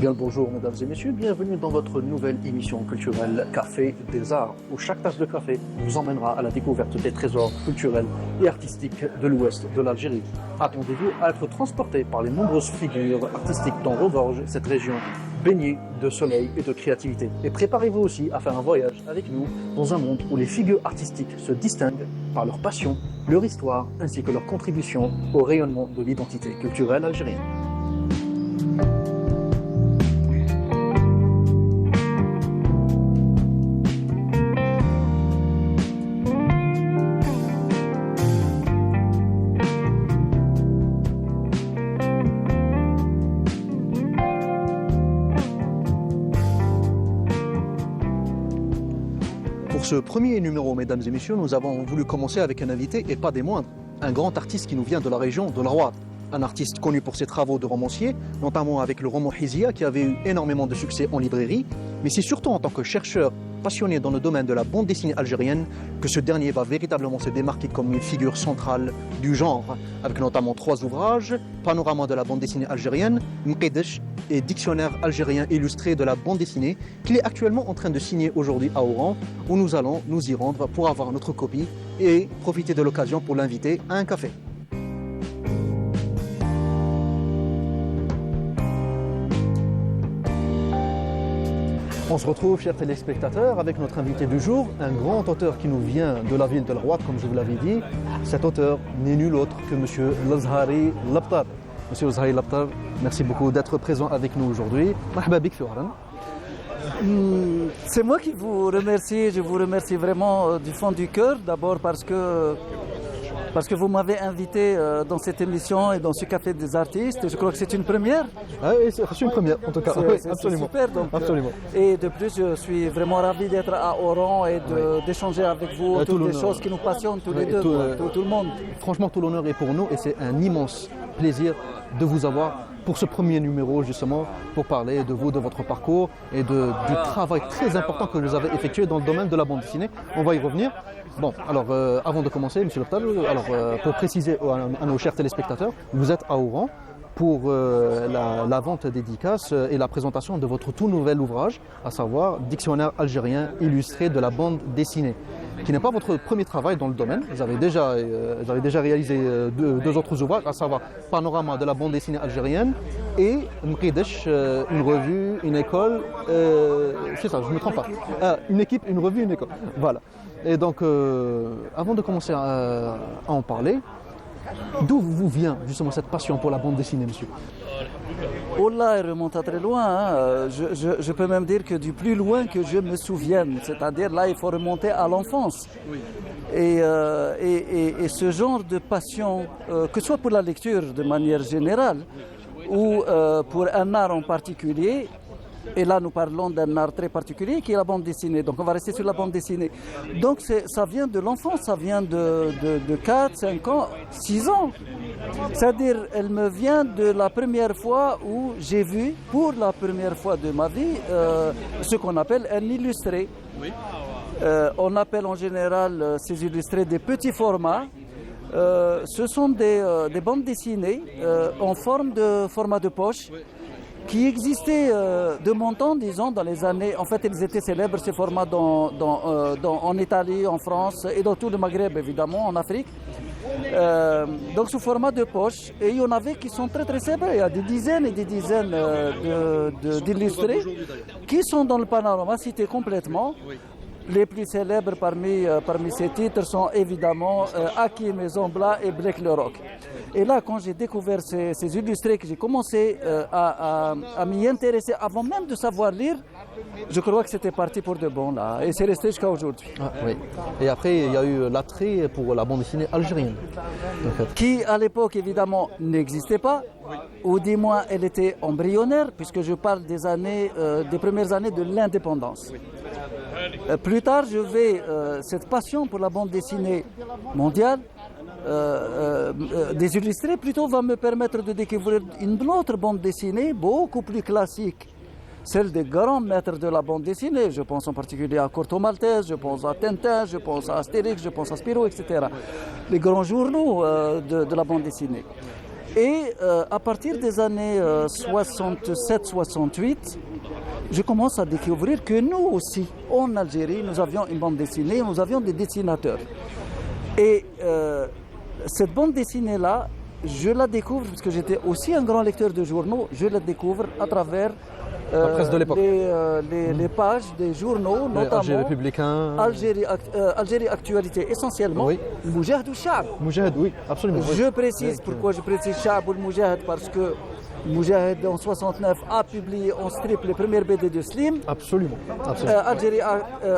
Bien le bonjour mesdames et messieurs, bienvenue dans votre nouvelle émission culturelle Café des Arts, où chaque tasse de café vous emmènera à la découverte des trésors culturels et artistiques de l'ouest de l'Algérie. Attendez-vous à être transporté par les nombreuses figures artistiques dont regorge cette région baignée de soleil et de créativité. Et préparez-vous aussi à faire un voyage avec nous dans un monde où les figures artistiques se distinguent par leur passion, leur histoire ainsi que leur contribution au rayonnement de l'identité culturelle algérienne. Pour ce premier numéro, mesdames et messieurs, nous avons voulu commencer avec un invité et pas des moindres, un grand artiste qui nous vient de la région de l'Arwad. Un artiste connu pour ses travaux de romancier, notamment avec le roman Hizia qui avait eu énormément de succès en librairie, mais c'est surtout en tant que chercheur passionné dans le domaine de la bande dessinée algérienne que ce dernier va véritablement se démarquer comme une figure centrale du genre, avec notamment 3 ouvrages, Panorama de la bande dessinée algérienne, Mqidesh et Dictionnaire algérien illustré de la bande dessinée, qu'il est actuellement en train de signer aujourd'hui à Oran, où nous allons nous y rendre pour avoir notre copie et profiter de l'occasion pour l'inviter à un café. On se retrouve, chers téléspectateurs, avec notre invité du jour, un grand auteur qui nous vient de la ville de l'Arwad, comme je vous l'avais dit. Cet auteur n'est nul autre que M. L'Azhari Labtar. Monsieur L'Azhari Labtar, merci beaucoup d'être présent avec nous aujourd'hui. Marhaba bik fi Oran. C'est moi qui vous remercie, je vous remercie vraiment du fond du cœur, d'abord parce que vous m'avez invité dans cette émission et dans ce café des artistes. Je crois que c'est une première. Ah oui, c'est une première en tout cas. Oui, absolument. Super, donc, absolument. Et de plus, je suis vraiment ravi d'être à Oran et d'échanger avec vous toutes les choses qui nous passionnent tous les deux, tout le monde. Franchement, tout l'honneur est pour nous et c'est un immense plaisir de vous avoir pour ce premier numéro justement, pour parler de vous, de votre parcours et du travail très important que vous avez effectué dans le domaine de la bande dessinée. On va y revenir. Bon, alors avant de commencer, Monsieur Leptal, pour préciser à nos chers téléspectateurs, vous êtes à Oran pour la vente dédicace et la présentation de votre tout nouvel ouvrage, à savoir Dictionnaire algérien illustré de la bande dessinée, qui n'est pas votre premier travail dans le domaine. Vous avez déjà réalisé deux autres ouvrages, à savoir Panorama de la bande dessinée algérienne et Mqidesh, une revue, une école, c'est ça, je ne me trompe pas, une équipe, une revue, une école, voilà. Et donc, avant de commencer à en parler, d'où vous vient justement cette passion pour la bande dessinée, monsieur? Oh là, elle remonte à très loin. Hein. Je peux même dire que du plus loin que je me souvienne. C'est-à-dire, là, il faut remonter à l'enfance. Oui. Et ce genre de passion, que ce soit pour la lecture de manière générale ou pour un art en particulier, et là, nous parlons d'un art très particulier qui est la bande dessinée. Donc, on va rester sur la bande dessinée. Donc, ça vient de l'enfance, ça vient de 4, 5 ans, 6 ans. C'est-à-dire, elle me vient de la première fois où j'ai vu, pour la première fois de ma vie, ce qu'on appelle un illustré. Oui. On appelle en général ces illustrés des petits formats. Ce sont des bandes dessinées en format de poche. Oui. Qui existaient de mon temps, disons, dans les années... En fait, ils étaient célèbres, ces formats en Italie, en France et dans tout le Maghreb, évidemment, en Afrique. Donc, sous format de poche. Et il y en avait qui sont très, très célèbres. Il y a des dizaines et des dizaines d'illustrés qui sont dans le panorama, cités complètement. Les plus célèbres parmi ces titres sont évidemment Aki Maison Blanc et Black le Rock. Et là, quand j'ai découvert ces illustrés, que j'ai commencé à m'y intéresser avant même de savoir lire, je crois que c'était parti pour de bon là. Et c'est resté jusqu'à aujourd'hui. Ah, oui. Et après, il y a eu l'attrait pour la bande dessinée algérienne. Qui, à l'époque, évidemment, n'existait pas. Ou du moins, elle était embryonnaire, puisque je parle des premières années de l'indépendance. Plus tard, cette passion pour la bande dessinée mondiale, des illustrés plutôt, va me permettre de découvrir une autre bande dessinée beaucoup plus classique, celle des grands maîtres de la bande dessinée. Je pense en particulier à Corto Maltese, je pense à Tintin, je pense à Astérix, je pense à Spirou, etc. Les grands journaux de la bande dessinée. Et à partir des années 67-68, je commence à découvrir que nous aussi, en Algérie, nous avions une bande dessinée, nous avions des dessinateurs. Et cette bande dessinée-là, je la découvre, parce que j'étais aussi un grand lecteur de journaux, je la découvre à travers La presse de l'époque. les pages des journaux, notamment Algérie républicain. Algérie Actualité essentiellement, Oui. Moujahid ou Chab. Moujahid, oui, absolument. oui. Je précise pourquoi je précise Chab ou Moujahid, parce que Moujahid en 69 a publié en strip les premières BD de Slim. Absolument. absolument. Algérie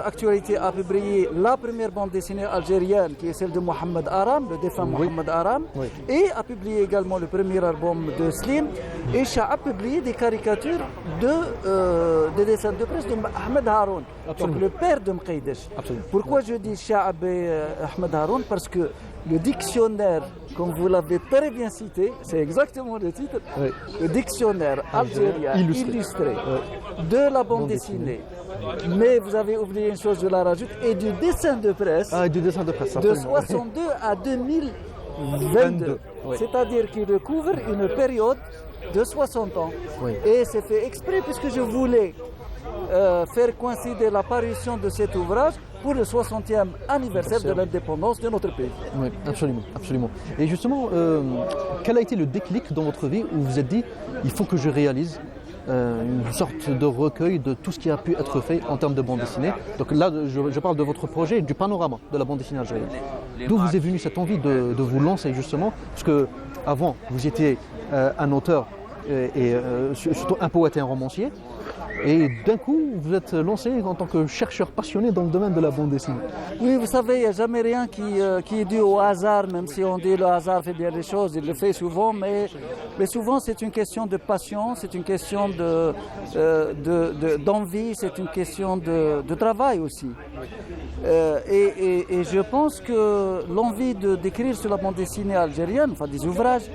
Actualité a publié la première bande dessinée algérienne qui est celle de Mohamed Aram, le défunt Mohamed Aram, Oui. et a publié également le premier album de Slim. Et Shah a publié des caricatures des dessins de presse de Ahmed Haroun, donc le père de Mqaydesh. Absolument. Pourquoi je dis Shah et Ahmed Haroun? Parce que le dictionnaire, comme vous l'avez très bien cité, c'est exactement le titre, Oui. le dictionnaire algérien illustré de la bande dessinée. Mais vous avez oublié une chose, je la rajoute, et du dessin de presse Ah, du dessin de presse, de absolument. 62 à 2022. Oui. C'est-à-dire qu'il couvre une période de 60 ans. Oui. Et c'est fait exprès puisque je voulais faire coïncider la parution de cet ouvrage pour le 60e anniversaire de l'indépendance de notre pays. Oui, absolument, absolument. Et justement, quel a été le déclic dans votre vie où vous vous êtes dit, il faut que je réalise une sorte de recueil de tout ce qui a pu être fait en termes de bande dessinée. Donc là, je parle de votre projet, du panorama de la bande dessinée algérienne. D'où vous est venue cette envie de vous lancer justement, parce que avant, vous étiez un auteur et surtout un poète et un romancier. Et d'un coup, vous êtes lancé en tant que chercheur passionné dans le domaine de la bande dessinée. Oui, vous savez, il n'y a jamais rien qui est dû au hasard, même si on dit le hasard fait bien les choses, il le fait souvent, mais souvent c'est une question de passion, c'est une question d'envie, c'est une question de travail aussi. Et je pense que l'envie d'écrire sur la bande dessinée algérienne, enfin des ouvrages,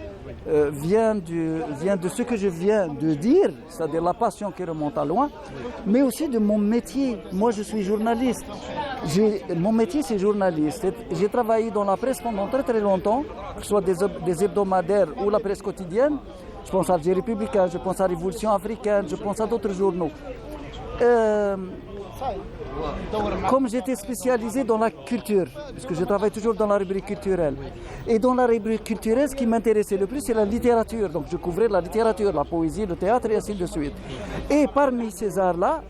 vient de ce que je viens de dire, c'est-à-dire la passion qui remonte à loin, mais aussi de mon métier. Moi, je suis journaliste. Mon métier, c'est journaliste. J'ai travaillé dans la presse pendant très très longtemps, que ce soit des hebdomadaires ou la presse quotidienne. Je pense à Algérie républicain, je pense à Révolution africaine, je pense à d'autres journaux. Comme j'étais spécialisé dans la culture, parce que je travaille toujours dans la rubrique culturelle, et dans la rubrique culturelle, ce qui m'intéressait le plus, c'est la littérature. Donc je couvrais la littérature, la poésie, le théâtre et ainsi de suite. Et parmi ces arts-là,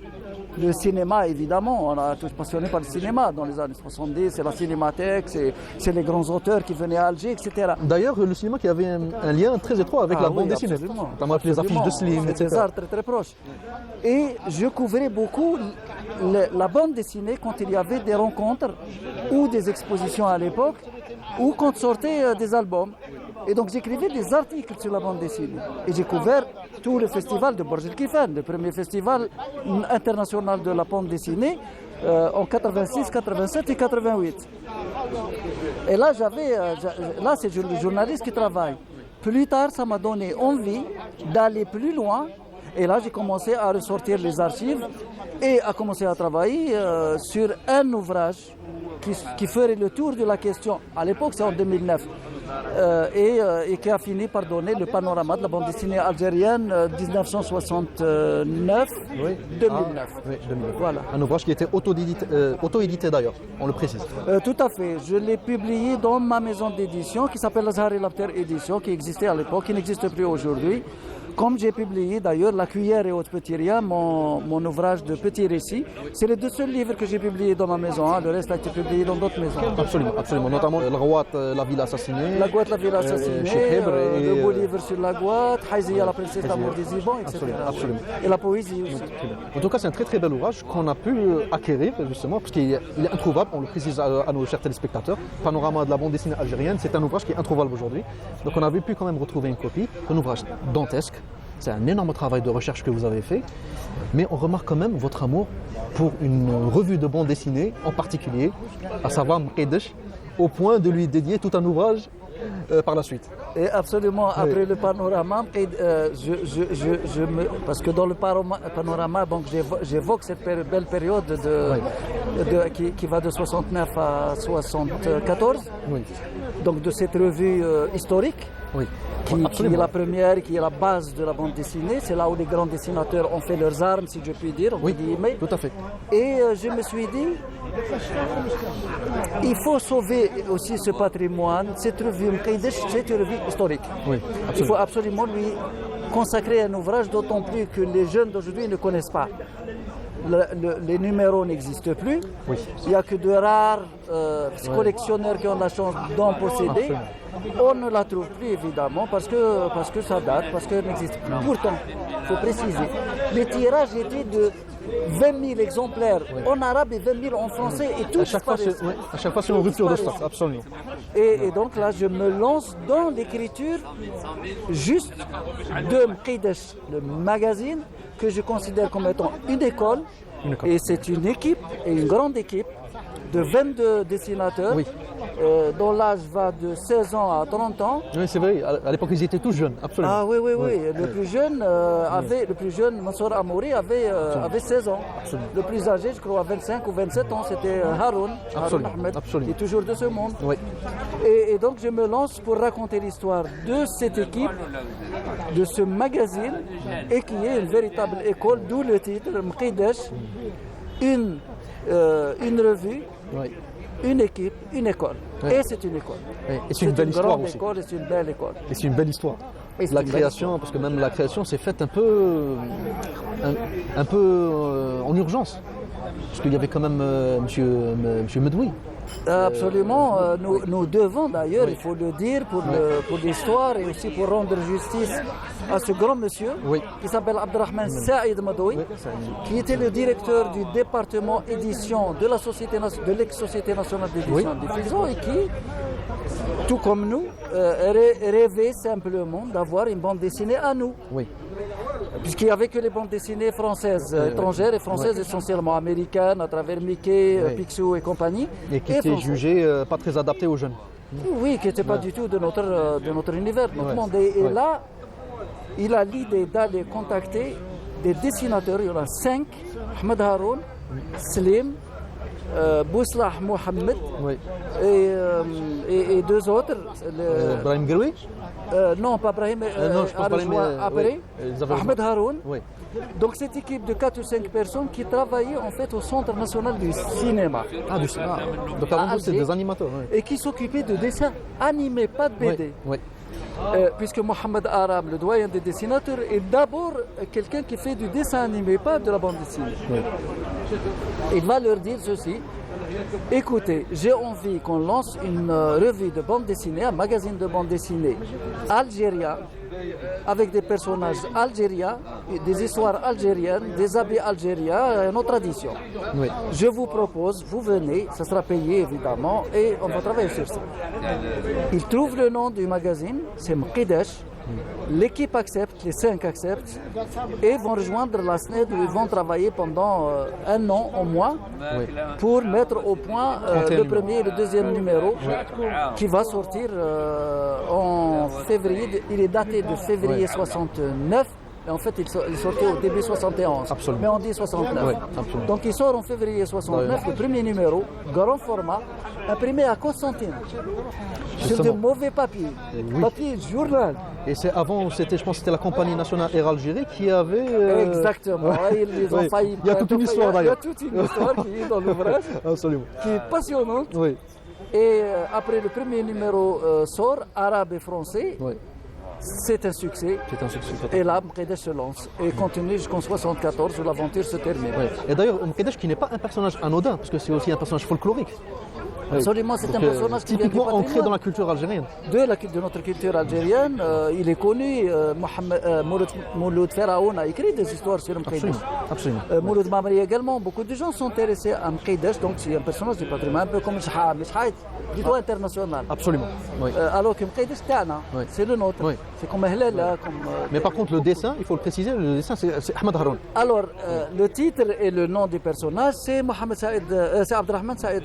le cinéma, évidemment, on a tous passionné par le cinéma dans les années 70, c'est la cinémathèque, c'est les grands auteurs qui venaient à Alger, etc. D'ailleurs, le cinéma qui avait un lien très étroit avec la bande dessinée, absolument, notamment avec les affiches de Slim, c'est etc. des arts très très proches. Et je couvrais beaucoup la bande dessinée quand il y avait des rencontres ou des expositions à l'époque, ou quand sortaient des albums. Et donc j'écrivais des articles sur la bande dessinée. Et j'ai couvert tout le festival de Borj El Kifan, le premier festival international de la bande dessinée, en 86, 87 et 88. Et là, c'est le journaliste qui travaille. Plus tard, ça m'a donné envie d'aller plus loin. Et là, j'ai commencé à ressortir les archives et à commencer à travailler sur un ouvrage qui ferait le tour de la question. À l'époque, c'est en 2009. Et qui a fini par donner le panorama de la bande dessinée algérienne 1969-2009. Oui, 2009. Voilà. Un ouvrage qui était auto-édité d'ailleurs, on le précise. Tout à fait. Je l'ai publié dans ma maison d'édition qui s'appelle Azhar El Abter Édition, qui existait à l'époque, qui n'existe plus aujourd'hui. Comme j'ai publié d'ailleurs La Cuillère et Autres Petits Riens, mon ouvrage de petits récits. C'est les deux seuls livres que j'ai publiés dans ma maison. Le reste a été publié dans d'autres maisons. Absolument, absolument. Notamment La Gouate, la ville assassinée. La Gouate, la ville assassinée. Le beau livre sur la Gouate. Haïzia, la princesse d'amour des Ibans, etc. Absolument. Et la poésie aussi. En tout cas, c'est un très très bel ouvrage qu'on a pu acquérir justement, parce qu'il est introuvable, on le précise à nos chers téléspectateurs. Panorama de la bande dessinée algérienne, c'est un ouvrage qui est introuvable aujourd'hui. Donc on avait pu quand même retrouver une copie, un ouvrage dantesque. C'est un énorme travail de recherche que vous avez fait, mais on remarque quand même votre amour pour une revue de bande dessinée en particulier, à savoir Mqaydesh, au point de lui dédier tout un ouvrage par la suite. Et absolument, après le panorama, parce que dans le panorama, donc j'évoque cette belle période qui va de 69 à 74, Oui. donc de cette revue historique. Oui. Qui est la première, qui est la base de la bande dessinée. C'est là où les grands dessinateurs ont fait leurs armes, si je puis dire. Oui, tout à fait. Et je me suis dit, il faut sauver aussi ce patrimoine. Cette revue Mqaïdesh, c'est une revue historique. Oui, Il faut absolument lui consacrer un ouvrage, d'autant plus que les jeunes d'aujourd'hui ne connaissent pas. Les numéros n'existent plus. Oui. Il n'y a que de rares collectionneurs qui ont la chance d'en posséder. On ne la trouve plus évidemment parce que ça date, parce qu'elle n'existe plus. Pourtant, il faut préciser, les tirages étaient de 20 000 exemplaires en arabe et 20 000 en français et tout À chaque fois, c'est une rupture de stock, absolument. Et donc là, je me lance dans l'écriture juste de Mqaïdesh, le magazine que je considère comme étant une école. Et c'est une équipe, et une grande équipe, de 22 dessinateurs, dont l'âge va de 16 ans à 30 ans. Oui, c'est vrai, à l'époque ils étaient tous jeunes, absolument. Ah oui. Le plus jeune, Mansour Amouri, avait 16 ans. Absolument. Le plus âgé, je crois, 25 ou 27 ans, c'était Haroun Ahmed, qui est toujours de ce monde. Oui. Et donc je me lance pour raconter l'histoire de cette équipe, de ce magazine, et qui est une véritable école, d'où le titre, Mqaïdesh, une revue, une équipe, une école. Et c'est une école. Et c'est une belle histoire grande aussi. école et c'est une belle école. Et c'est une belle histoire. La création, parce que même la création s'est faite un peu en urgence. Parce qu'il y avait quand même monsieur Medoui. Absolument, nous devons d'ailleurs, il faut le dire, pour l'histoire et aussi pour rendre justice à ce grand monsieur qui s'appelle Abdelrahman Saïd Medoui, qui était le directeur du département édition de l'ex-Société nationale d'édition des Fiso et qui, tout comme nous, rêvait simplement d'avoir une bande dessinée à nous. Oui. Puisqu'il n'y avait que les bandes dessinées françaises, étrangères et françaises essentiellement américaines, à travers Mickey, Picsou et compagnie. Et qui étaient jugées pas très adaptées aux jeunes. Oui, qui n'étaient pas du tout de notre univers, de notre monde. Et là, il a l'idée d'aller contacter des dessinateurs, il y en a 5, Ahmed Haroun, Slim, Bouslah Mohamed et deux autres. Brahim Garoui Non, pas Brahim, après, Ahmed Haroun. Donc cette équipe de 4 ou 5 personnes qui travaillaient en fait au Centre national du cinéma. Donc avant tout, c'est des animateurs. Et qui s'occupaient de dessins animés, pas de BD. Puisque Mohamed Arab, le doyen des dessinateurs, est d'abord quelqu'un qui fait du dessin animé, pas de la bande dessinée. Il va leur dire ceci: écoutez, j'ai envie qu'on lance une revue de bande dessinée, un magazine de bande dessinée algérien, avec des personnages algériens, des histoires algériennes, des habits algériens, nos traditions. Je vous propose, vous venez, ça sera payé évidemment, et on va travailler sur ça. Ils trouvent le nom du magazine, c'est Mqaïdesh. L'équipe accepte, les 5 acceptent et vont rejoindre la SNED où ils vont travailler pendant un an au moins pour mettre au point le premier et le deuxième numéro qui va sortir en février. Il est daté de février 69. Et en fait, il sortait au début 71. Absolument. Mais on dit 69. Donc il sort en février 69, le premier numéro, grand format, imprimé à Constantine. Sur de mauvais papier. Papier journal. Et c'est avant, je pense que c'était la compagnie nationale Air Algérie qui avait... Exactement. Ils ont failli... Il y a toute une histoire d'ailleurs. Il y a toute une histoire qui est dans l'ouvrage. Absolument. Qui est passionnante. Et après le premier numéro sort, arabe et français. C'est un succès. Et là, Mqaïdesh se lance et continue jusqu'en 74 où l'aventure se termine. Et d'ailleurs, Mqaïdesh qui n'est pas un personnage anodin, parce que c'est aussi un personnage folklorique. Absolument, c'est un personnage qui typiquement ancré dans la culture algérienne. De notre culture algérienne, il est connu. Mouloud Feraoun a écrit des histoires sur Mqaïdesh. Absolument. Mouloud Mamri également. Beaucoup de gens sont intéressés à Mqaïdesh, donc c'est un personnage du patrimoine, un peu comme Mishhaïd, plutôt international. Absolument. Alors que Mqaïdesh, c'est le nôtre. C'est comme Ahlala. Mais par contre, le dessin, il faut le préciser, le dessin c'est Ahmed Haroun. Alors, le titre et le nom du personnage, c'est Abdelrahman Saïd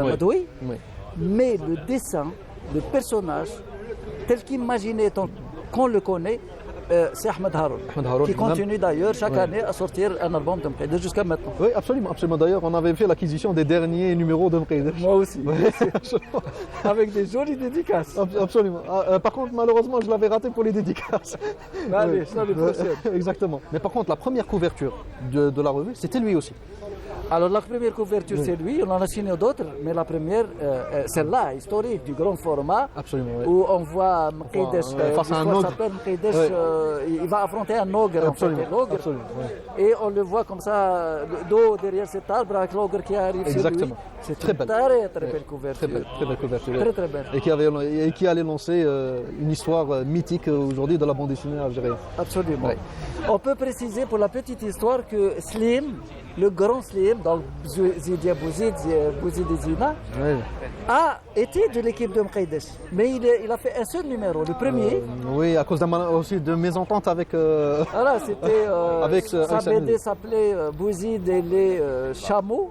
Medoui. Mais le dessin, le personnage, tel qu'imaginé qu'on le connaît, c'est Ahmed Haroun, Ahmed Haroun, qui continue d'ailleurs chaque année à sortir un album de Mqaïdesh jusqu'à maintenant. Oui, absolument, absolument. D'ailleurs, on avait fait l'acquisition des derniers numéros de Mqaïdesh. Moi aussi, Absolument. avec des jolies dédicaces. Absolument. Par contre, malheureusement, je l'avais raté pour les dédicaces. Allez, ça le prochaine. Exactement. Mais par contre, la première couverture de la revue, c'était lui aussi. Alors la première couverture c'est lui, on en a signé d'autres, mais la première, celle-là, historique, du grand format, Absolument, oui. où on voit Mqaïdesh, face à un l'histoire ogre. s'appelle Mqaïdesh, Ouais. Il va affronter un ogre en fait, Absolument, l'ogre. absolument, Et on le voit comme ça, le dos derrière cet arbre avec l'ogre qui arrive sur lui. Exactement. C'est Très une belle. très belle couverture. Très belle couverture. Très, très belle. Et qui allait lancer une histoire mythique aujourd'hui de la bande dessinée algérienne. Absolument. Ouais. On peut préciser pour la petite histoire que Slim, le grand Slim, donc Zidia Bouzid, Bouzid et Zina, Ouais. a été de l'équipe de Mqaïdesh. Mais il a fait un seul numéro, le premier. Oui, à cause aussi de mésentente avec. Voilà, c'était. Avec, sa avec sa BD musique. s'appelait Bouzid et les chameaux.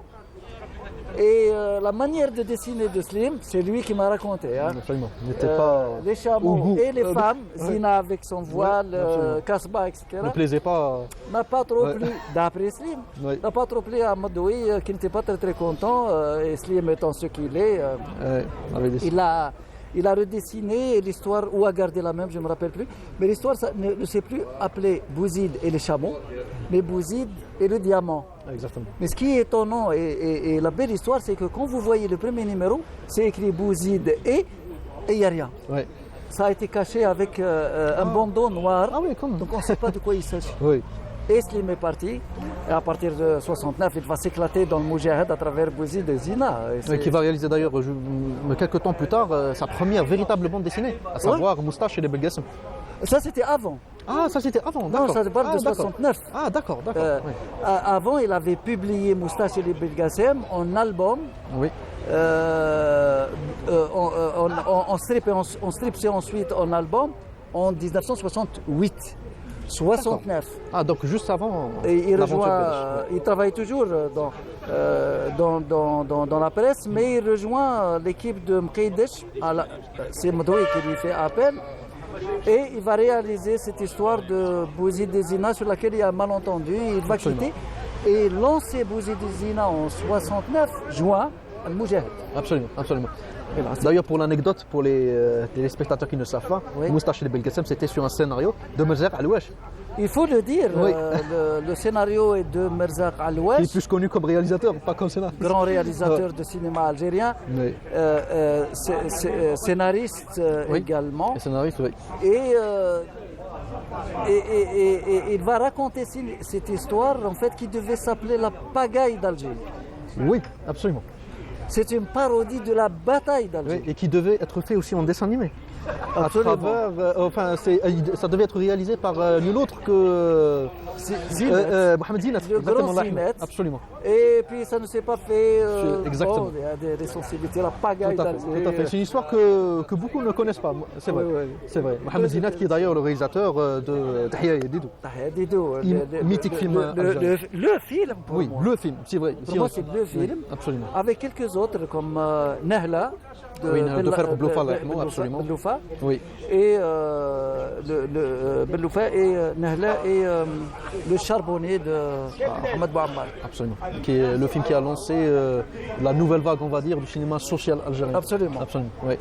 Et la manière de dessiner de Slim, c'est lui qui m'a raconté. Hein. Absolument. Il n'était pas. Les au chameaux goût. et les femmes, ouais. Zina avec son voile, absolument. Kasba, etc. Ne plaisait pas. N'a pas trop Ouais. plu, d'après Slim, Ouais. n'a pas trop plu à Madoui, qui n'était pas très content. Et Slim étant ce qu'il est, Avec des... il a redessiné l'histoire, ou a gardé la même, je ne me rappelle plus. Mais l'histoire ne s'est plus appelée Bouzid et les chameaux, mais Bouzid et le diamant. Exactement. Mais ce qui est étonnant et la belle histoire, c'est que quand vous voyez le premier numéro, c'est écrit Bouzid et il n'y a rien. Ouais. Ça a été caché avec un bandeau noir, Ah oui, quand même. donc on ne sait pas de quoi il s'agit. Oui. Et Slim est parti, et à partir de 69, il va s'éclater dans le Moujahid à travers Bouzid et Zina. Et c'est- Qui va réaliser d'ailleurs, quelques temps plus tard, sa première véritable bande dessinée, à savoir Moustache et les Belgassem. Ça, c'était avant. Ah, ça c'était avant, d'accord. Non, ça parle de d'accord. 69. Ah, d'accord, d'accord. Oui. Avant, il avait publié Moustache et les Belgassem en album, Oui. en strip, et en strip c'est ensuite en album, en 1968. 69. Ah, donc juste avant. Et il l'aventure rejoint, belge. il travaille toujours dans la presse, mais il rejoint l'équipe de Mqaïdesh, c'est Madoui qui lui fait appel, et il va réaliser cette histoire de Bouzid et Zina sur laquelle il y a un malentendu. Il va Absolument. quitter et lancer Bouzid et Zina en 69, juin, al Moujahid. Absolument, absolument. Et là, c'est- D'ailleurs, pour l'anecdote, pour les téléspectateurs qui ne savent pas, Oui. Moustache et les Belgassem, c'était sur un scénario de Merzer Alouache, Il faut le dire, Oui. le scénario est de Merzak qui Alouache, est plus connu comme réalisateur, pas comme scénariste. grand réalisateur de cinéma algérien, Oui. scénariste Oui. également. Et scénariste, oui. Et il va raconter cette histoire en fait qui devait s'appeler La Pagaille d'Alger. Oui, absolument. C'est une parodie de la bataille d'Alger. Oui, et qui devait être fait aussi en dessin animé. Absolument. À travers, ça devait être réalisé par nul autre que Zinet. Mohamed Zinat. Le exactement, grand là. Zinet. Absolument. Et puis ça ne s'est pas fait. Exactement. Il y a des sensibilités, la pagaille Tout à fait, d'Alger. tout à fait. C'est une histoire que beaucoup ne connaissent pas. C'est vrai. Oui, oui. C'est vrai. Mohamed Zinat, qui est d'ailleurs le réalisateur de Tahia Yedidou. Didou, Mythique film le film pour Oui, moi. le film, c'est vrai. Pour moi, c'est le film. Absolument. Avec quelques autres comme Nahla. Oui, de Fer Bloufa, absolument. Belloufa. Oui. Et Belloufa et Nahla et le charbonnier de Ahmed Bouammar. Absolument. Qui est le film qui a lancé la nouvelle vague, on va dire, du cinéma social algérien. Absolument. Absolument, oui.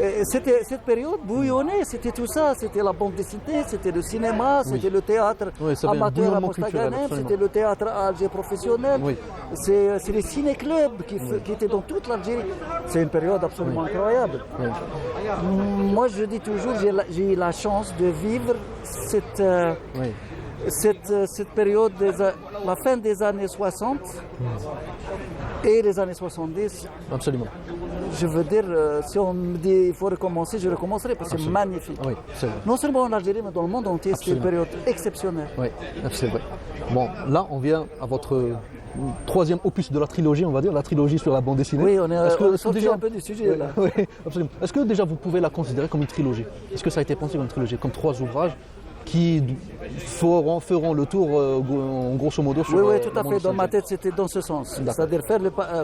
Et cette période bouillonnait, c'était tout ça, c'était la bande dessinée, c'était le cinéma, c'était le théâtre Oui, c'est vrai, amateur à bouillonnement culturel, Mostaganem, absolument. c'était le théâtre à Alger professionnel, Oui. c'est les ciné-clubs qui étaient dans toute l'Algérie. C'est une période absolument incroyable. Oui. Moi je dis toujours, j'ai eu la chance de vivre cette Oui. période, la fin des années 60 et les années 70. Absolument. Je veux dire, si on me dit il faut recommencer, je recommencerai parce que c'est magnifique. Oui, c'est vrai. Non seulement en Algérie, mais dans le monde entier, c'est une Absolument. période exceptionnelle. Oui, c'est vrai. Bon, là, on vient à votre troisième opus de la trilogie, on va dire, la trilogie sur la bande dessinée. Oui, on est Est-ce que sorti déjà un peu du sujet là. Oui, absolument. Est-ce que déjà vous pouvez la considérer comme une trilogie? Est-ce que ça a été pensé comme une trilogie, comme trois ouvrages qui feront le tour en grosso modo sur Oui, tout la à bande fait. Dans ma dessinée. tête, c'était dans ce sens. D'accord. C'est-à-dire,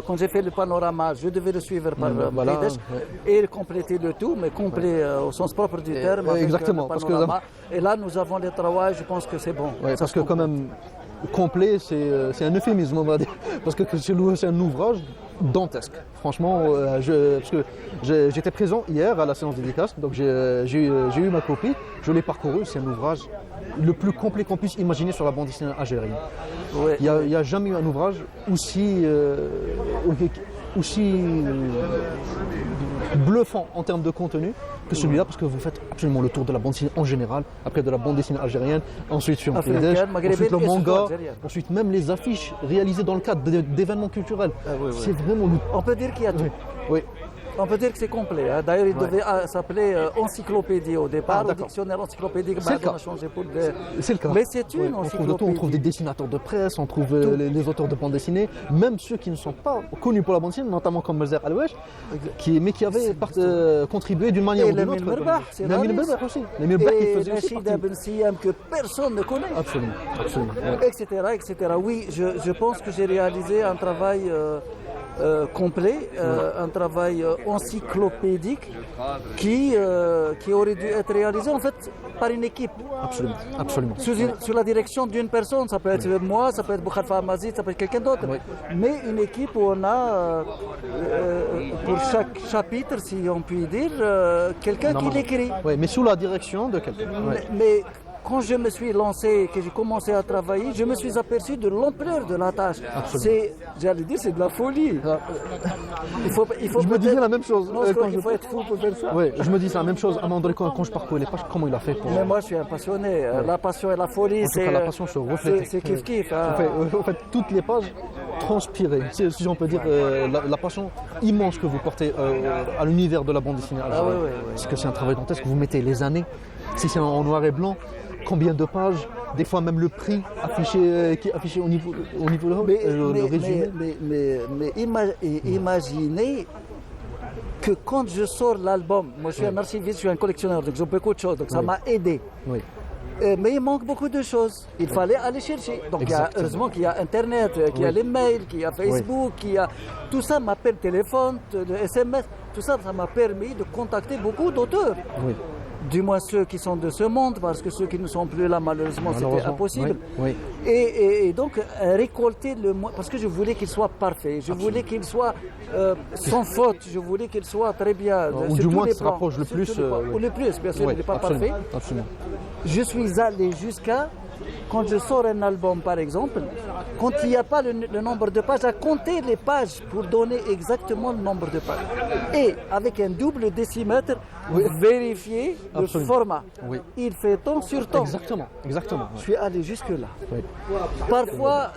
quand j'ai fait le panorama, je devais le suivre par Voilà, Friedrich et compléter le tout, mais complet au sens propre du terme. Avec, exactement, le parce que- panorama. Et là, nous avons les travaux, je pense que c'est bon. Ouais, Ça parce se que quand comprend. même, complet, c'est un euphémisme, on va dire. Parce que c'est un ouvrage dantesque. Franchement, parce que j'étais présent hier à la séance dédicace, donc j'ai eu ma copie, je l'ai parcouru, c'est un ouvrage le plus complet qu'on puisse imaginer sur la bande dessinée algérienne. Ouais. Il n'y a jamais eu un ouvrage aussi bluffant en termes de contenu que celui-là, parce que vous faites absolument le tour de la bande dessinée en général, après de la bande dessinée algérienne, ensuite sur Africaine, Fidesz, maghrébine ensuite le et surtout manga, algérienne. ensuite même les affiches réalisées dans le cadre d'événements culturels. oui. C'est vraiment le... On peut dire qu'il y a tout. Oui. Oui. On peut dire que c'est complet. Hein. D'ailleurs, il devait s'appeler encyclopédie au départ, Ah, au d'accord. dictionnaire encyclopédique. C'est le on a cas. changé pour des... C'est le cas. Mais c'est une Ouais, on trouve de tout, encyclopédie. on trouve des dessinateurs de presse, on trouve les auteurs de bande dessinée, même ceux qui ne sont pas connus pour la bande dessinée, notamment comme Melzer Alouesh, mais qui avaient contribué d'une manière Et ou d'une Lamine autre. Merbah, c'est Lamine Ramis. Merbah aussi. Lamine Merbah qui Et faisait aussi Rachida partie. Ben Siam que personne ne connaît. Absolument, absolument. Ouais. Etc., etc. Oui, je pense que j'ai réalisé un travail complet, un travail encyclopédique qui aurait dû être réalisé en fait par une équipe, Absolument, absolument. sous la direction d'une personne. Ça peut être moi, ça peut être Boukhalfa Amazid, ça peut être quelqu'un d'autre. Oui. Mais une équipe où on a, pour chaque chapitre, si on peut dire, quelqu'un qui Normalement. l'écrit. Ouais, mais sous la direction de quelqu'un. Ouais. Mais quand je me suis lancé, que j'ai commencé à travailler, je me suis aperçu de l'ampleur de la tâche. J'allais dire, c'est de la folie. Il faut Je me disais la même chose. Non, je crois quand qu'il faut être fou pour faire ça. Ouais, je me dis la même chose à un moment donné quand je parcours les pages, comment il a fait pour... Mais moi, je suis un passionné. La passion et la folie, En tout cas, la passion se reflétait. c'est kiff-kiff. Hein. En fait, toutes les pages transpiraient, si on peut dire, la passion immense que vous portez à l'univers de la bande dessinée algérienne. ouais. Parce que c'est un travail dantesque, vous mettez les années, si c'est en noir et blanc, combien de pages, des fois même le prix affiché, qui est affiché au niveau le résumé. Mais imaginez que quand je sors l'album, moi je suis un archiviste, je suis un collectionneur, donc j'ai beaucoup de choses, donc ça m'a aidé. Oui. Mais il manque beaucoup de choses. Il fallait aller chercher. Donc Exactement. heureusement qu'il y a Internet, qu'il y a les mails, qu'il y a Facebook, qu'il y a... Tout ça m'appelle téléphone, le SMS, tout ça, ça m'a permis de contacter beaucoup d'auteurs. Oui. Du moins ceux qui sont de ce monde, parce que ceux qui ne sont plus là, malheureusement, c'était Malheureusement, impossible. oui, Et donc, récolter le moins, parce que je voulais qu'il soit parfait, je voulais qu'il soit sans faute, je voulais qu'il soit très bien. Ou sur du tous moins les qu'il se plans, rapproche le sur plus, tous les plans. Ou le plus, bien sûr, oui, il n'est pas absolument, parfait. absolument. Je suis allé jusqu'à, quand je sors un album par exemple, quand il n'y a pas le nombre de pages, à compter les pages pour donner exactement le nombre de pages. Et avec un double décimètre, vérifier Absolument. le format. Oui. Il fait temps sur temps. Exactement, exactement. Je suis allé jusque-là. Oui. Parfois,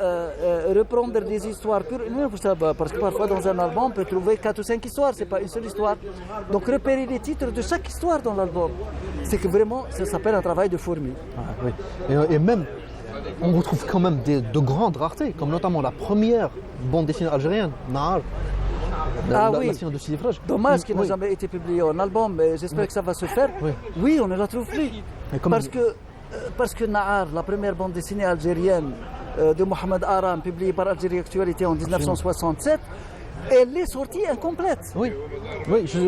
reprendre des histoires pures, non, vous savez, parce que parfois dans un album, on peut trouver 4 ou 5 histoires, c'est pas une seule histoire. Donc repérer les titres de chaque histoire dans l'album, c'est que vraiment, ça s'appelle un travail de fourmi. Ah, oui. Et même, on retrouve quand même de grandes raretés, comme notamment la première bande dessinée algérienne, Nahar. La séance de Sidi Fraj. Dommage qu'il n'a Oui. jamais été publié en album, mais j'espère que ça va se faire. Oui. Oui, on ne la trouve plus. Mais comme- Parce que Nahar, la première bande dessinée algérienne de Mohamed Aram, publiée par Algérie Actualité en 1967, elle est sortie incomplète. Oui,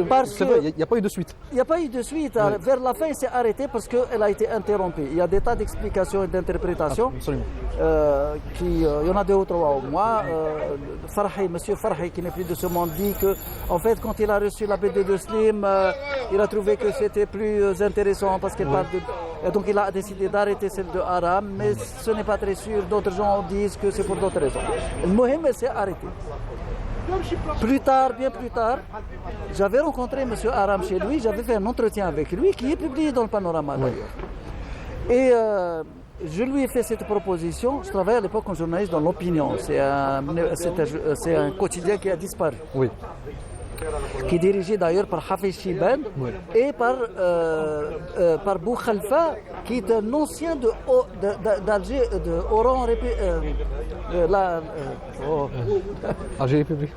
Parce c'est que- vrai, il n'y a pas eu de suite. Il n'y a pas eu de suite. Vers la fin, il s'est arrêté parce qu'elle a été interrompue. Il y a des tas d'explications et d'interprétations. Absolument. Il y en a deux ou trois au moins. Monsieur Farhi, qui n'est plus de ce monde, dit que, en fait, quand il a reçu la BD de Slim, il a trouvé que c'était plus intéressant parce qu'elle parle de. Et donc, il a décidé d'arrêter celle de Aram, mais ce n'est pas très sûr. D'autres gens disent que c'est pour d'autres raisons. Le Mohem, elle s'est arrêtée. Plus tard, bien plus tard, j'avais rencontré M. Aram chez lui, j'avais fait un entretien avec lui qui est publié dans le Panorama d'ailleurs. Et je lui ai fait cette proposition. Je travaillais à l'époque en journaliste dans l'Opinion. C'est un quotidien qui a disparu, Oui. qui est dirigé d'ailleurs par Hafiz Chiban et par Bou Khalfa, qui est un ancien d'Alger, de Oran, Algérie publique.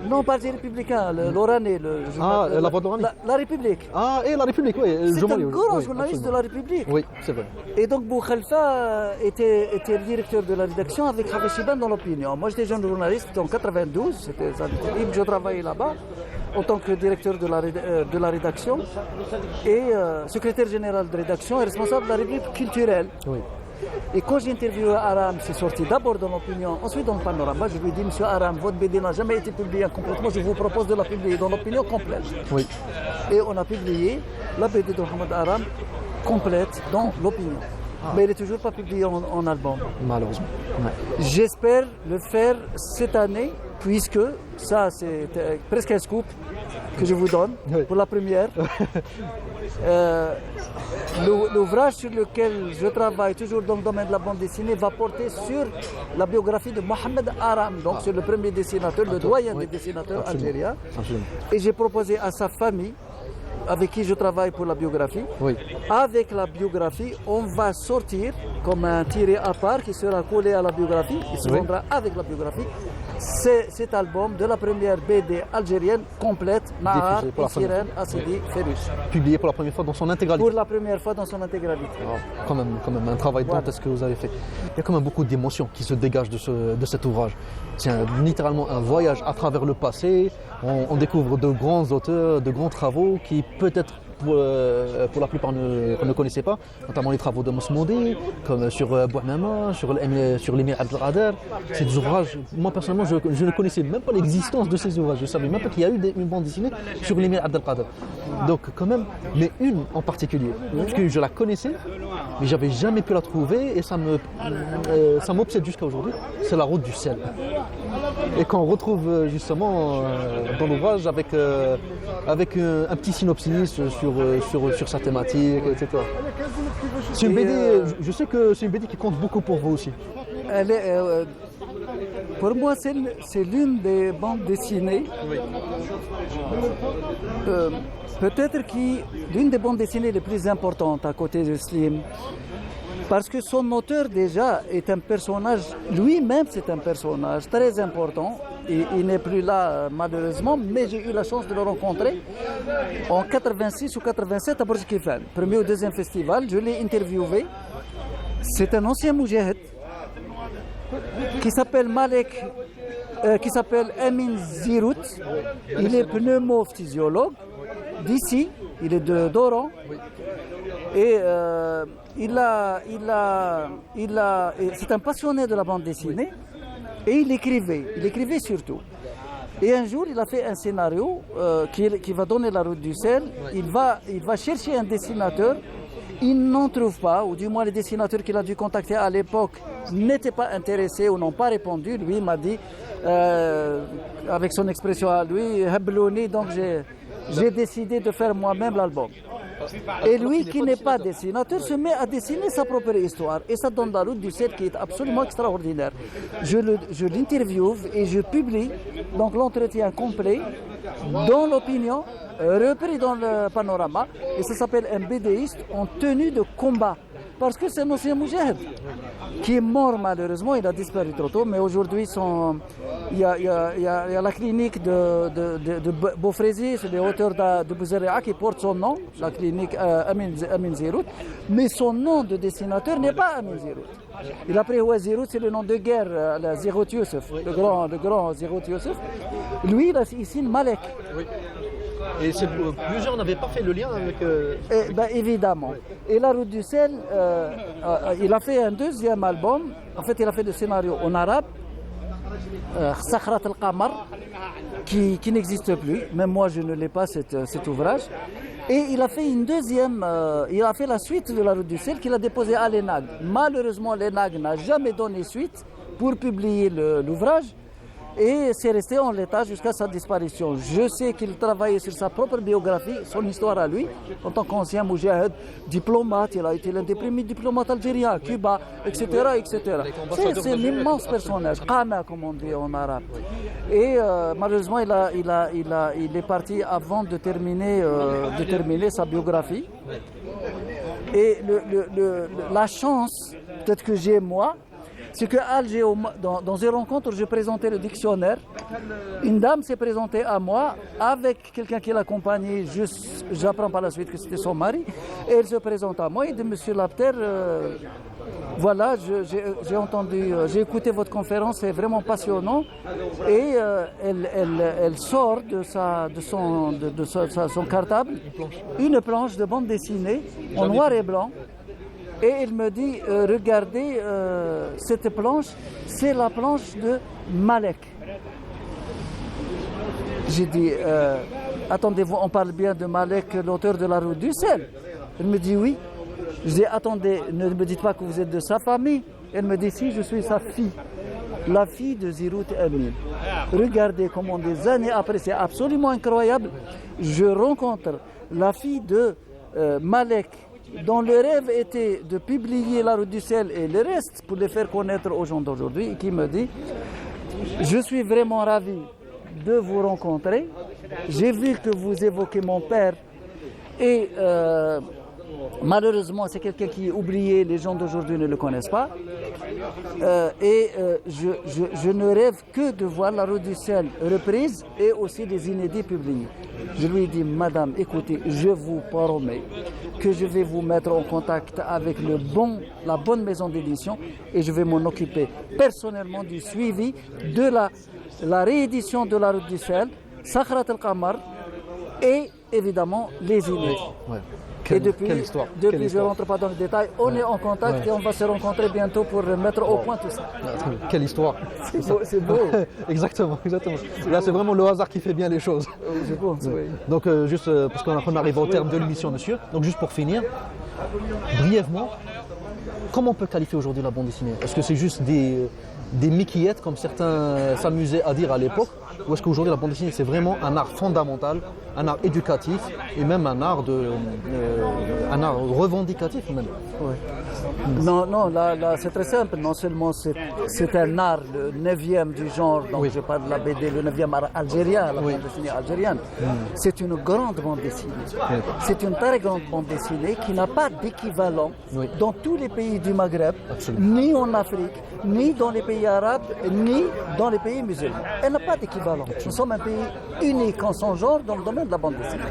Non, pas les républicains, l'Oranais. La voix d'Oranie. La République. Ah, et la République, oui. C'est un grand journaliste de la République. Oui, c'est vrai. Et donc Boukhalifa était le directeur de la rédaction avec Khavé Chiban dans l'opinion. Moi j'étais jeune journaliste en 92, c'était ça, je travaillais là-bas en tant que directeur de la rédaction et secrétaire général de rédaction et responsable de la rubrique culturelle. Oui. Et quand j'ai interviewé Aram, c'est sorti d'abord dans l'opinion, ensuite dans le panorama, je lui ai dit, Monsieur Aram, votre BD n'a jamais été publiée complètement, je vous propose de la publier dans l'opinion complète. Oui. Et on a publié la BD de Mohamed Aram complète dans l'opinion. Mais elle n'est toujours pas publiée en album. Malheureusement. Ouais. J'espère le faire cette année, puisque ça c'est presque un scoop que je vous donne pour la première. L'ouvrage sur lequel je travaille, toujours dans le domaine de la bande dessinée, va porter sur la biographie de Mohamed Aram, donc sur le premier dessinateur, le doyen des dessinateurs algériens. Et j'ai proposé à sa famille, avec qui je travaille pour la biographie, avec la biographie, on va sortir comme un tiré à part qui sera collé à la biographie, et se vendra avec la biographie. C'est cet album de la première BD algérienne complète, Nahar et Sirène Assidi Ferruch. Publié pour la première fois dans son intégralité. Pour la première fois dans son intégralité. Oh, quand même, un travail dantesque que vous avez fait. Il y a quand même beaucoup d'émotions qui se dégagent de cet ouvrage. C'est littéralement un voyage à travers le passé. On découvre de grands auteurs, de grands travaux qui peut-être pour la plupart ne connaissaient pas, notamment les travaux de Mosmoudi, comme sur Bouhamama, sur l'émir Abdelkader. C'est des ouvrages, moi personnellement, je ne connaissais même pas l'existence de ces ouvrages. Je ne savais même pas qu'il y a eu une bande dessinée sur l'émir Abdelkader. Donc quand même, mais une en particulier, parce que je la connaissais, mais j'avais jamais pu la trouver et ça m'obsède jusqu'à aujourd'hui, c'est la route du sel. Et qu'on retrouve justement dans l'ouvrage avec un petit synopsis sur sa thématique, etc. C'est une BD, je sais que c'est une BD qui compte beaucoup pour vous aussi. Pour moi, c'est l'une des bandes dessinées, peut-être l'une des bandes dessinées les plus importantes à côté de Slim. Parce que son auteur déjà est un personnage, lui-même c'est un personnage très important. Il n'est plus là malheureusement, mais j'ai eu la chance de le rencontrer en 86 ou 87 à Burj Kifan, premier ou deuxième festival. Je l'ai interviewé. C'est un ancien moujahid qui s'appelle Amin Zirout. Il est pneumophysiologue d'ici, il est d'Oran. Et c'est un passionné de la bande dessinée et il écrivait surtout. Et un jour, il a fait un scénario qui va donner la route du sel. Il va chercher un dessinateur. Il n'en trouve pas, ou du moins les dessinateurs qu'il a dû contacter à l'époque n'étaient pas intéressés ou n'ont pas répondu. Lui m'a dit, avec son expression à lui, Heblouni, donc j'ai décidé de faire moi-même l'album. Et lui, qui n'est pas dessinateur, se met à dessiner sa propre histoire. Et ça donne la route du sel qui est absolument extraordinaire. Je l'interviewe et je publie donc l'entretien complet dans l'opinion, repris dans le panorama. Et ça s'appelle un BDiste en tenue de combat. Parce que c'est un ancien moujahid qui est mort malheureusement, il a disparu trop tôt, mais aujourd'hui il y a la clinique de Beaufrézy, c'est les hauteurs de Bouzaria qui porte son nom, la clinique Amin Zirout, mais son nom de dessinateur n'est pas Amin Zirout. Il a pris Zirout, c'est le nom de guerre, Zirout Youssef, le grand Zirout Youssef. Lui, il a ici Malek. Oui. Et plusieurs n'avaient pas fait le lien avec... évidemment. Et la route du sel, il a fait un deuxième album. En fait, il a fait le scénario en arabe, Sakhrat al-Qamar, qui n'existe plus. Même moi, je ne l'ai pas, cet ouvrage. Et il a fait il a fait la suite de la route du sel qu'il a déposé à l'ENAG. Malheureusement, l'ENAG n'a jamais donné suite pour publier l'ouvrage. Et c'est resté en l'état jusqu'à sa disparition. Je sais qu'il travaillait sur sa propre biographie, son histoire à lui, en tant qu'ancien moujahid, diplomate. Il a été l'un des premiers diplomates algériens à Cuba, etc. C'est un immense personnage, Qama comme on dit en arabe. Et malheureusement, il est parti avant de terminer sa biographie. Et la chance, peut-être que j'ai moi, c'est qu'à Alger, dans une rencontre, je présentais le dictionnaire. Une dame s'est présentée à moi avec quelqu'un qui l'accompagnait. J'apprends par la suite que c'était son mari. Et elle se présente à moi et dit, Monsieur Lapter, voilà, j'ai entendu, j'ai écouté votre conférence, c'est vraiment passionnant. Et elle sort de son cartable une planche de bande dessinée en noir et blanc. Et elle me dit, regardez, cette planche, c'est la planche de Malek. J'ai dit, attendez-vous, on parle bien de Malek, l'auteur de La Route du sel. Elle me dit oui. Je dis, attendez, ne me dites pas que vous êtes de sa famille. Elle me dit, si, je suis sa fille, la fille de Zirout Amin. Regardez comment des années après, c'est absolument incroyable, je rencontre la fille de Malek, dont le rêve était de publier La Route du sel et le reste pour les faire connaître aux gens d'aujourd'hui, et qui me dit, je suis vraiment ravi de vous rencontrer. J'ai vu que vous évoquez mon père et malheureusement c'est quelqu'un qui est oublié, les gens d'aujourd'hui ne le connaissent pas. Je ne rêve que de voir La Route du sel reprise et aussi des inédits publiés. Je lui ai dit, madame, écoutez, je vous promets que je vais vous mettre en contact avec la bonne maison d'édition et je vais m'en occuper personnellement du suivi de la réédition de La Route du sel, Sakhrat al-Qamar et évidemment les inédits. Ouais. Et depuis, quelle histoire. Je ne rentre pas dans les détails, on est en contact et on va se rencontrer bientôt pour mettre au point tout ça. Quelle histoire. C'est beau. Exactement. Là, c'est vraiment le hasard qui fait bien les choses. Je pense, oui. Donc, juste parce qu'on arrive au terme de l'émission, monsieur. Donc, juste pour finir, brièvement, comment on peut qualifier aujourd'hui la bande dessinée? Est-ce que c'est juste des miquillettes, comme certains s'amusaient à dire à l'époque, ou est-ce qu'aujourd'hui la bande dessinée c'est vraiment un art fondamental, un art éducatif et même un art revendicatif même? Ouais. Non, là c'est très simple. Non seulement c'est un art, le 9e du genre, donc je parle de la BD, le 9e art algérien, la bande dessinée algérienne. C'est une grande bande dessinée. C'est une très grande bande dessinée qui n'a pas d'équivalent dans tous les pays du Maghreb, ni en Afrique, ni dans les pays arabes, ni dans les pays musulmans. Elle n'a pas d'équivalent. Nous sommes un pays unique en son genre dans le domaine de la bande dessinée.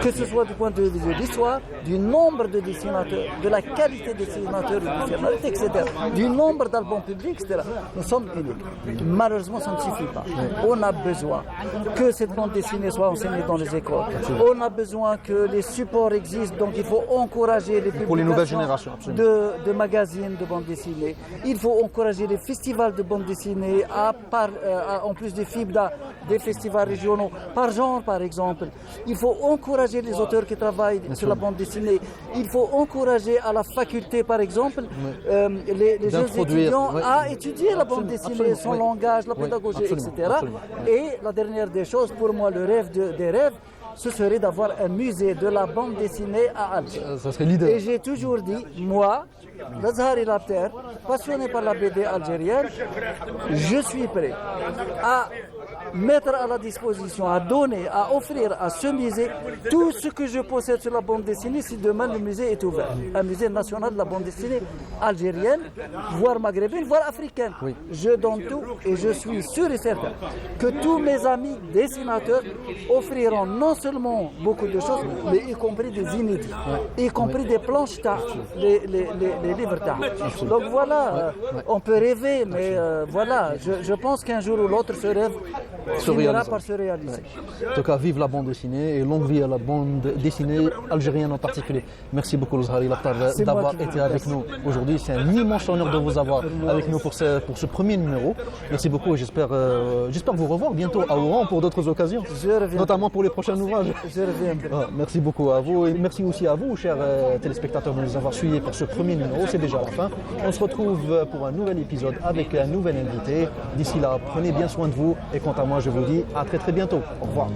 Que ce soit du point de vue de l'histoire, du nombre de dessinateurs, de la qualité des dessinateurs et des scénaristes, etc. Du nombre d'albums publics, etc. Nous sommes uniques. Malheureusement, ça ne suffit pas. On a besoin que cette bande dessinée soit enseignée dans les écoles. On a besoin que les supports existent, donc il faut encourager les publications pour les nouvelles générations, de magazines de bande dessinée. Il faut encourager les festivals de bande dessinée, en plus des FIBDA, des festivals régionaux, par genre par exemple. Il faut encourager les auteurs qui travaillent sur la bande dessinée. Il faut encourager à la faculté par exemple les jeunes étudiants à étudier la bande dessinée, son langage, la pédagogie, etc. Et la dernière des choses, pour moi le rêve des rêves, ce serait d'avoir un musée de la bande dessinée à Alger. Ça serait l'idée. Et j'ai toujours dit, moi, Lazhari Lapter, passionné par la BD algérienne, je suis prêt à mettre à la disposition, à donner, à offrir à ce musée tout ce que je possède sur la bande dessinée si demain le musée est ouvert. Un musée national de la bande dessinée algérienne, voire maghrébine, voire africaine. Je donne tout et je suis sûr et certain que tous mes amis dessinateurs offriront non seulement beaucoup de choses, mais y compris des inédits, y compris des planches tard, les livres tard. Donc voilà, on peut rêver, mais voilà, je pense qu'un jour ou l'autre ce rêve finira par se réaliser. En tout cas, vive la bande dessinée et longue vie à la bande dessinée algérienne en particulier. Merci beaucoup Lazhari Lapter d'avoir été avec nous aujourd'hui. C'est un immense honneur de vous avoir avec nous pour ce premier numéro. Merci beaucoup et j'espère vous revoir bientôt à Oran pour d'autres occasions, notamment pour les prochains ouvrages. Je reviendrai. Merci beaucoup à vous et merci aussi à vous, chers téléspectateurs, de nous avoir suivis pour ce premier numéro. C'est déjà la fin. On se retrouve pour un nouvel épisode avec un nouvel invité. D'ici là, prenez bien soin de vous et quant à moi, je vous dis à très très bientôt. Au revoir.